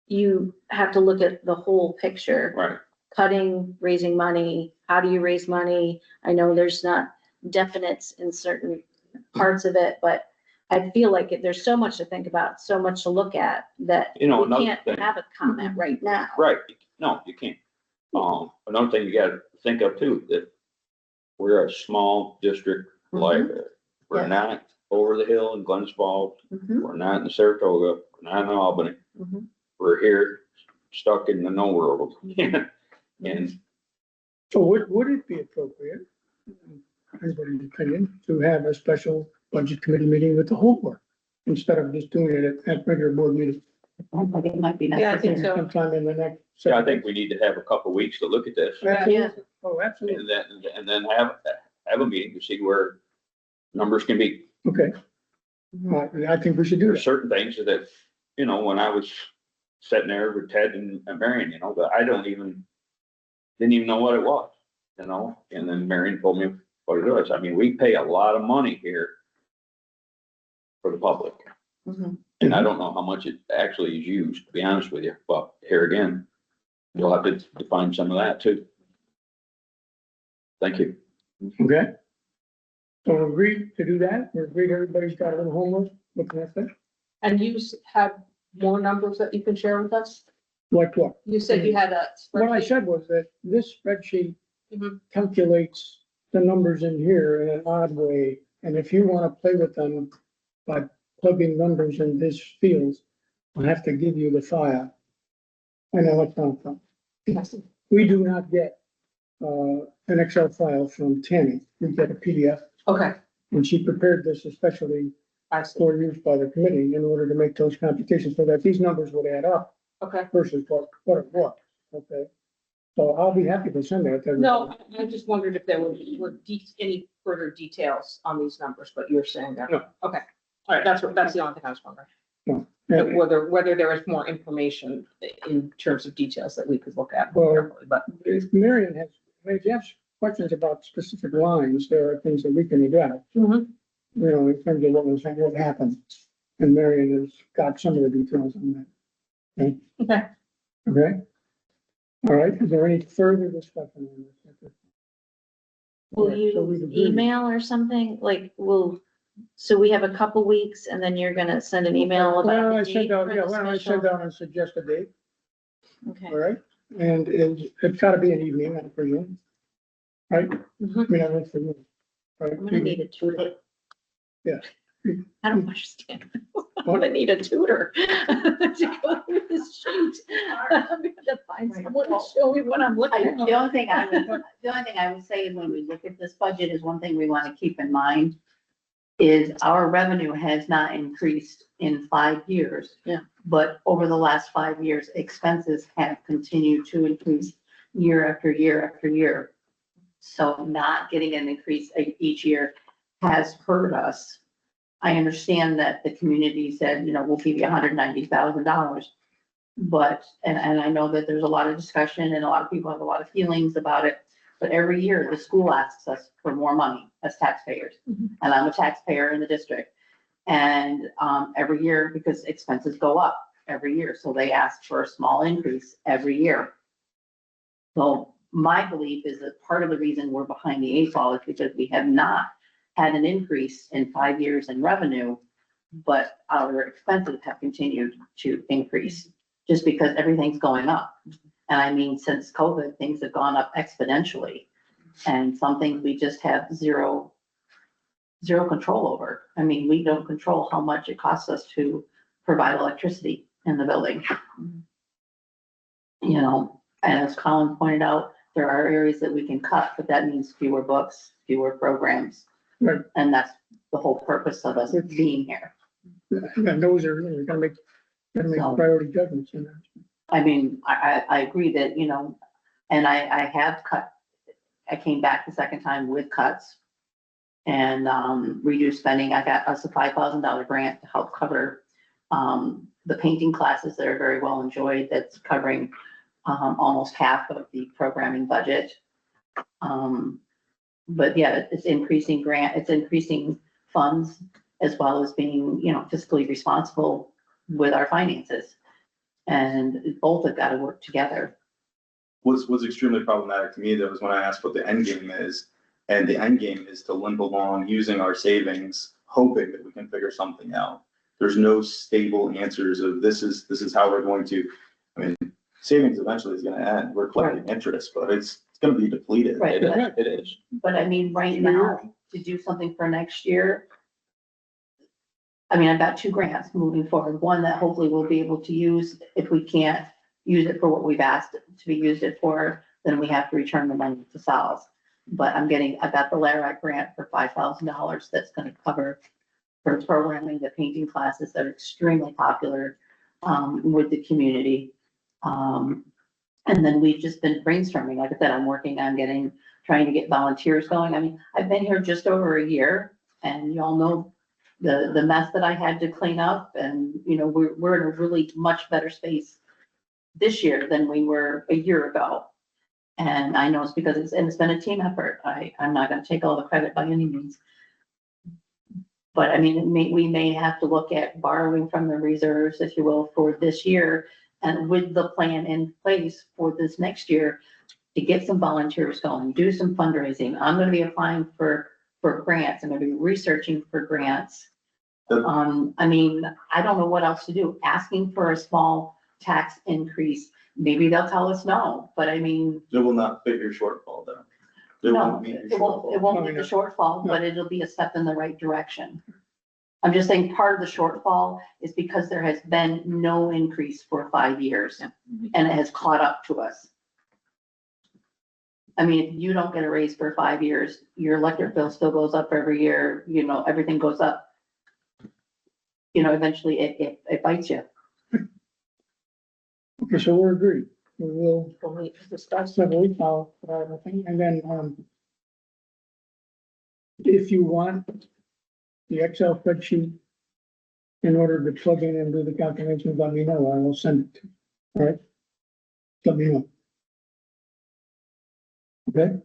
you have to look at the whole picture. right, Cutting, raising money, how do you raise money? I know there's not definites in certain parts of it, but I feel like there's so much to think about, so much to look at that we another can't thing. have a comment right now. Right, no, you can't. Another thing you gotta think of too, that we're a small district Mhm. library. We're Yes. not over the hill in Glens Falls, Mhm, we're not in Saratoga, we're not in Albany, mhm. we're here, stuck in the no world. And So would it be appropriate, everybody's opinion, to have a special budget committee meeting with the whole board? Instead of just doing it at regular board meeting I think it might be Yeah, I think necessary. so. sometime in the next. yeah, I think we need to have a couple of weeks to look at this Absolutely. Oh, absolutely. and then have a meeting to see where numbers can be. Okay. I think we should do There's that. certain things that, when I was sitting there with Ted and Marion, that I didn't even know what it was, and then Marion told me what it was. I mean, we pay a lot of money here for the public, Mhm. and I don't know how much it actually is used, to be honest with you, but here again, you'll have to define some of that too. Thank you. Okay. So we agreed to do that. We agreed everybody's got a little homework looking at that. And you have more numbers that you can share with us? Like what? You said you had a What I spreadsheet. said was that this spreadsheet Mhm. calculates the numbers in here in an odd way. And if you want to play with them by plugging numbers in this field, I'll have to give you the file. I know it's not from. We do not get an Excel file from Tammy. We get a PDF. Okay, And she prepared this especially I see. for use by the committee in order to make those computations so that these numbers would add up Okay. versus what it was. Okay. So I'll be happy to send that. to everybody. No, I just wondered if there were any further details on these numbers, but you're saying that. No. Okay, all right, that's the only thing I was wondering. And- Whether there is more information in terms of details that we could look at Well, more carefully, but. If Marion has, if you have questions about specific lines, there are things that we can address, Mhm. in terms of what happened. And Marion has got some of the details on that. Okay. Okay? All right, is there any further discussion on this? Will Alright, so we've you agreed. email or something? So we have a couple weeks and then you're gonna send an email Why don't I about the date send out, for yeah, the why don't I special? send out and suggest a date, Okay. all right? And it's gotta be an evening, I presume. Right? Mhm. I mean, I don't for me. Right? I'm gonna need a tutor. Yeah. I don't understand. I'm gonna need a tutor to go through this sheet. I'm gonna have to find someone to show me what I'm looking at. The only thing I would say when we look at this budget is one thing we want to keep in mind is our revenue has not increased in 5 years. Yeah. But over the last 5 years, expenses have continued to increase year after year after year. So not getting an increase each year has hurt us. I understand that the community said, we'll give you $190,000. But, and I know that there's a lot of discussion and a lot of people have a lot of feelings about it. But every year, the school asks us for more money as taxpayers. Mhm. And I'm a taxpayer in the district. And every year, because expenses go up every year, so they ask for a small increase every year. So my belief is that part of the reason we're behind the 8 ball is because we have not had an increase in 5 years in revenue. but our expenses have continued to increase just because everything's going up. And I mean, since COVID, things have gone up exponentially. And some things we just have zero control over. I mean, we don't control how much it costs us to provide electricity in the building. You know, and as Colin pointed out, there are areas that we can cut, but that means fewer books, fewer programs. Right. And that's the whole purpose of us being here. And those are, you gotta make priority judgments in there. I mean, I agree that, you know, and I have cut, I came back the second time with cuts and reduced spending. I got us a $5,000 grant to help cover the painting classes that are very well enjoyed. That's covering almost half of the programming budget. But yeah, it's increasing it's increasing funds as well as being, you know, fiscally responsible with our finances. And both have got to work together. What's extremely problematic to me though is when I ask what the end game is, and the end game is to limp along using our savings, hoping that we can figure something out. There's no stable answers of this is how we're going to, I mean, savings eventually is gonna end. We're collecting interest, but it's gonna be depleted. Right. It is. But I mean, right now, to do something for next year, I mean, I've got 2 grants moving forward. One that hopefully we'll be able to use. If we can't use it for what we've asked it to be used it for, then we have to return the money to SALS. But I've got the LARAC grant for $5,000 that's gonna cover for programming the painting classes that are extremely popular with the community. And then we've just been brainstorming. Like I said, I'm working on trying to get volunteers going. I mean, I've been here just over a year and y'all know the mess that I had to clean up, and you know, we're in a really much better space this year than we were a year ago. And I know it's because it's been a team effort. I'm not gonna take all the credit by any means. But I mean, we may have to look at borrowing from the reserves, if you will, for this year, and with the plan in place for this next year to get some volunteers going, do some fundraising. I'm gonna be applying for grants. I'm gonna be researching for grants. I mean, I don't know what else to do. Asking for a small tax increase, maybe they'll tell us no, but I mean, It will not fit your shortfall though. It no, won't meet your it shortfall. won't be the shortfall, but it'll be a step in the right direction. I'm just saying part of the shortfall is because there has been no increase for 5 years and it has caught up to us. I mean, if you don't get a raise for 5 years, your electric bill still goes up every year, you know, everything goes up. You know, eventually it bites you. Okay, so we're agreed. We will Discuss. separately file, I think, and then, if you want the Excel spreadsheet in order to plug in and do the calculations, let me know. I will send it to you. All right? Let me know. Okay?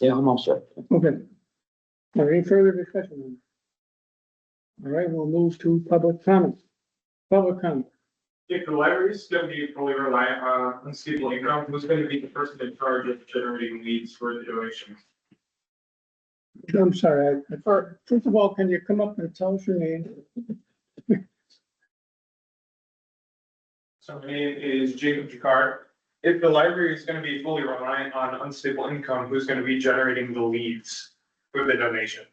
Yeah, I'm all set. Okay. All right, any further discussion? All right, we'll move to public comment. Public comment. If the library is gonna be fully reliant on unstable income, who's gonna be the person in charge of generating leads for the donations? I'm sorry, first of all, can you come up and tell us your name? So my name is Jacob Jacquard. If the library is gonna be fully reliant on unstable income, who's gonna be generating the leads for the donation?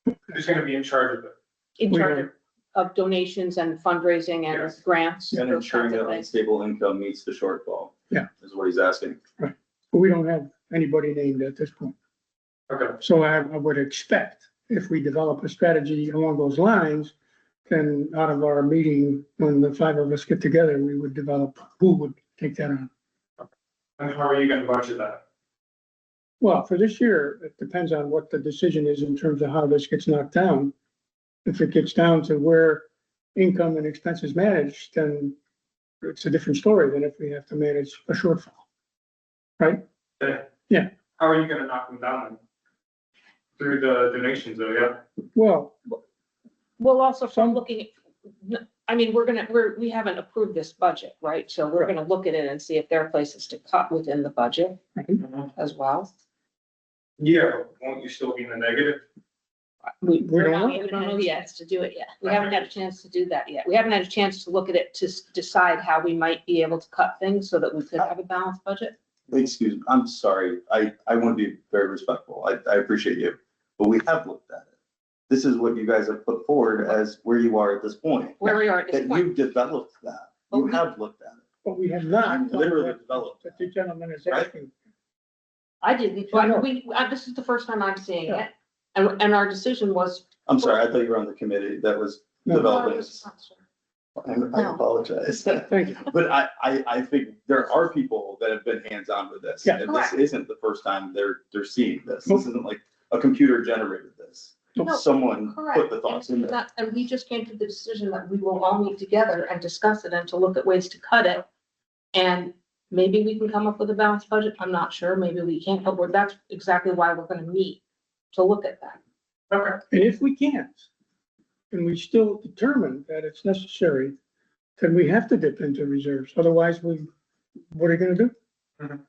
Who's gonna be in charge of it? In charge of donations and fundraising and Yes. grants. And those ensuring kinds of that things. unstable income meets the shortfall. Yeah. Is what he's asking. We don't have anybody named at this point. Okay, So I would expect if we develop a strategy along those lines, then out of our meeting, when the 5 of us get together, we would develop who would take that on. and how are you gonna budget that? Well, for this year, it depends on what the decision is in terms of how this gets knocked down. If it gets down to where income and expenses managed, then it's a different story than if we have to manage a shortfall. Right? Yeah. How are you gonna knock them down? Through the donations though, yeah? Well, We'll also start looking at, I mean, we haven't approved this budget, right? So we're gonna look at it and see if there are places to cut within the budget as well. Yeah, won't you still be in the negative? We don't know. We haven't had a chance to do it yet. We haven't had a chance to do that yet. We haven't had a chance to look at it to decide how we might be able to cut things so that we could have a balanced budget. Excuse me, I'm sorry. I want to be very respectful. I appreciate you, but we have looked at it. This is what you guys have put forward as where you are at this point. Where we are at this That point. you've developed that. You have looked at it. But we have not. Literally developed. But the gentleman is Right. asking. I didn't, I know. this is the first time I'm seeing Yeah. it. And our decision was. I'm sorry, I thought you were on the committee that was No. developing this. I apologize. Thank you. But I think there are people that have been hands-on with this. Yeah. And this Correct. isn't the first time they're seeing this. Nope. This isn't like a computer generated this. No, Someone put the thoughts in Correct. there. And we just came to the decision that we will all meet together and discuss it and to look at ways to cut it. And maybe we can come up with a balanced budget. I'm not sure. Maybe we can't, but that's exactly why we're gonna meet to look at that. Okay. And if we can't, and we still determine that it's necessary, then we have to dip into reserves. Otherwise, what are you gonna do? Mhm.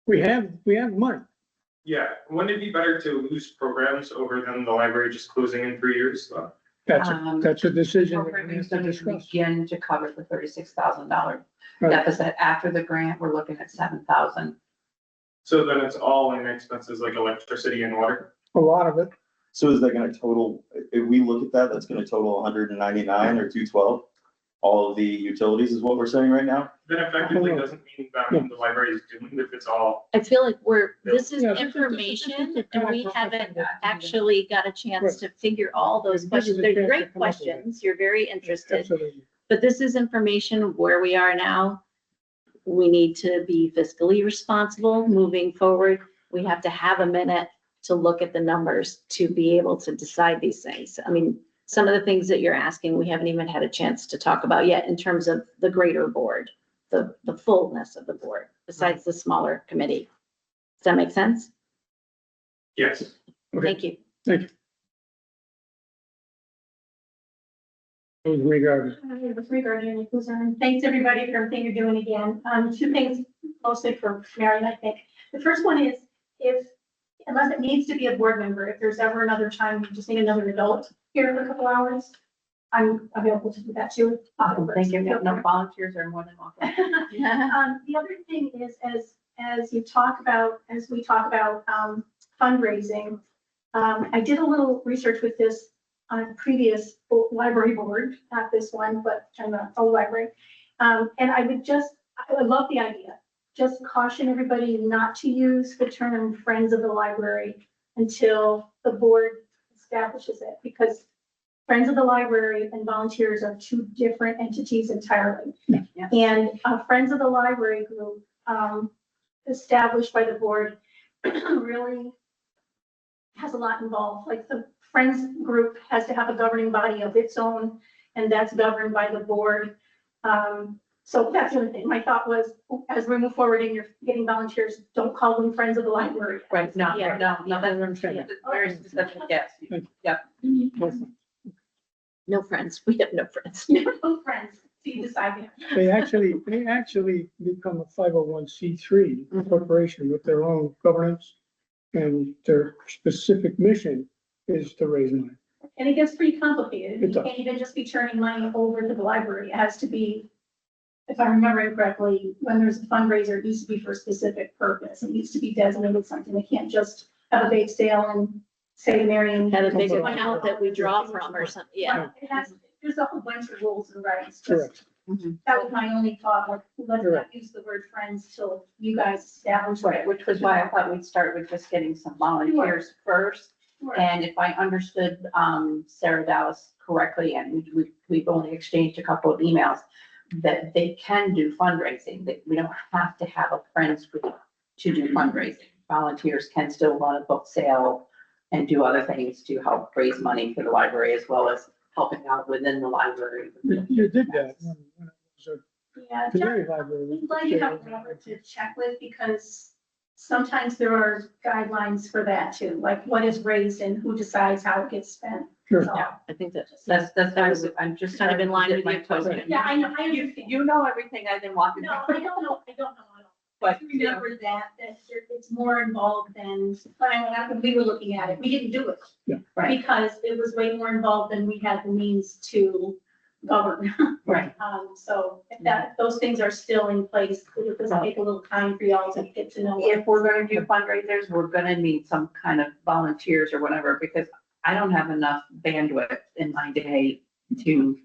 We have money. Yeah, wouldn't it be better to lose programs over than the library just closing in 3 years? That's a decision that we Programming have is to gonna discuss. begin to cover the $36,000 Right. deficit. After the grant, we're looking at 7,000. So then it's all in expenses like electricity and water? A lot of it. So is that gonna total, if we look at that, that's gonna total 199 or 212? All of the utilities is what we're saying right now? Then effectively doesn't mean that the library is doomed if it's all, I feel like this is Yeah, this is- information and we haven't actually got a chance to figure all those Give us a questions. They're chance to great come up with it. questions. You're very interested, Absolutely. but this is information where we are now. We need to be fiscally responsible moving forward. We have to have a minute to look at the numbers to be able to decide these things. I mean, some of the things that you're asking, we haven't even had a chance to talk about yet in terms of the greater board, the fullness of the board, besides the smaller committee. Does that make sense? yes. Okay. Thank you. Thank you. Regarding. With regard to any concern, thanks everybody for everything you're doing again. Two things mostly for Mary, I think. The first one is unless it needs to be a board member, if there's ever another time you just need another adult here for a couple hours, I'm available to do that too. Thank you. No, volunteers are more than welcome. The other thing is, as we talk about fundraising, I did a little research with this on a previous library board, not this one, but in the old library. And I love the idea. Just caution everybody not to use the term Friends of the Library until the board establishes it, because Friends of the Library and volunteers are two different entities entirely. Yeah. And Friends of the Library group, established by the board, really has a lot involved. Like the Friends group has to have a governing body of its own, and that's governed by the board. So that's the other thing. My thought was, as we move forward and you're getting volunteers, don't call them Friends of the Library. Right, no, Yeah. no, that's very specific, yes. Yeah. No friends. We have no friends. No friends, so you decide. They actually become a 501c3 corporation with their own governance, and their specific mission is to raise money. And it gets pretty complicated. It You does. can't even just be turning money over to the library. It has to be, if I remember it correctly, when there's a fundraiser, it needs to be for a specific purpose. It needs to be designated something. They can't just have a bake sale and say to Marion. Have a big account that we draw from or something. Yeah. Right, it has, there's a whole bunch of rules and regs. Correct. That was my only thought, like, let's not Correct. use the word friends till you guys establish. Right, which was why I thought we'd start with just getting some volunteers first. Right. And if I understood, Sarah Dallas correctly, and we've only exchanged a couple of emails, that they can do fundraising, that we don't have to have a friends group to do fundraising. Volunteers can still run a book sale and do other things to help raise money for the library, as well as helping out within the library. You did that when it was Yeah, a community library. I'm glad you have Robert to check with, because sometimes there are guidelines for that too, like what is raised and who decides how it gets spent. Sure. So, Yeah. I think that's. I'm just kind of in line with my your question. question. Yeah, I know, I You, understand. you know everything I've been walking. No, I don't know at all. But remember that it's more involved than, when we were looking at it, we didn't do it. Yeah. Right. Because it was way more involved than we had the means to govern. Right. So if those things are still in place, it does take a little time for y'all to get to know. If we're gonna do fundraisers, we're gonna need some kind of volunteers or whatever, because I don't have enough bandwidth in my day to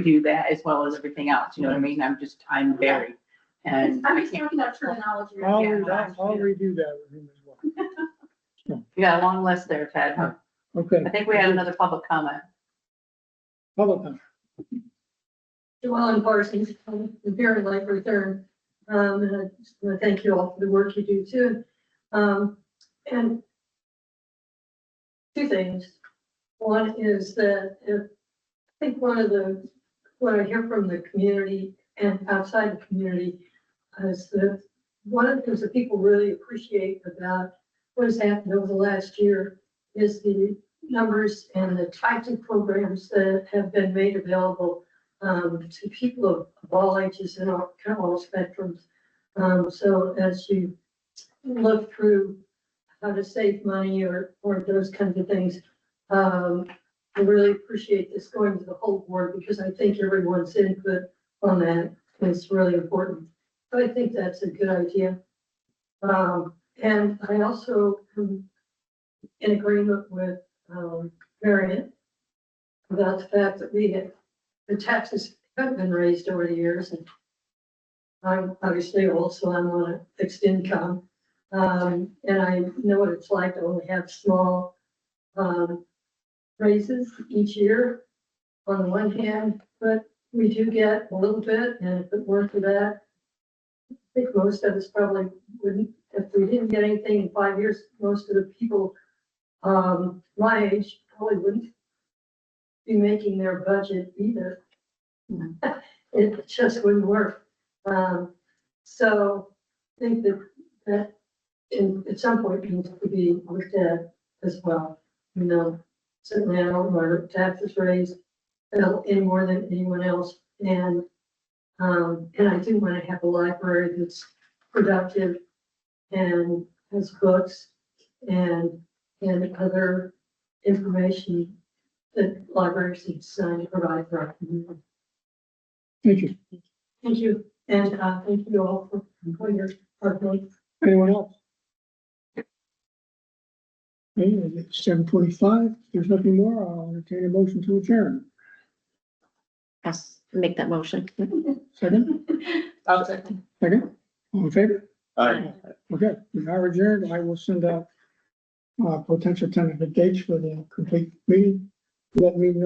do that as well as everything else, you know what I mean? I'm buried. And I'm I just can't, talking about terminology. I'll, Yeah. I'll redo that with him as well. you got a long list there, Ted. Okay. I think we had another public comment. Public comment. Joellen Parsons, the Parent Life Return. And I just want to thank you all for the work you do too. And two things. One is that I think what I hear from the community and outside the community is that one of the things that people really appreciate about what has happened over the last year is the numbers and the types of programs that have been made available to people of all ages and all spectrums. So as you look through how to save money or those kinds of things, I really appreciate this going to the whole board because I think everyone's input on that is really important. So I think that's a good idea. And I also am in agreement with Marion about the fact that the taxes have been raised over the years. And I'm obviously also I'm on a fixed income. And I know what it's like to only have small raises each year on the one hand, but we do get a little bit, and if it weren't for that, I think most of us probably wouldn't, if we didn't get anything in 5 years, most of the people my age probably wouldn't be making their budget either. It just wouldn't work. So I think that at some point needs to be looked at as well. You know, certainly I know our taxes raised any more than anyone else. And I do want to have a library that's productive and has books and other information that libraries need to provide for our community. Thank you. Thank you. And thank you all for your hard work. Anyone else? Okay, it's 7:25. If there's nothing more, I'll entertain a motion to adjourn. Yes, make that motion. Second? I'll second. Second? All in favor? Aye. Okay, we are adjourned. I will send out potential tentative dates for the complete meeting. Let me know.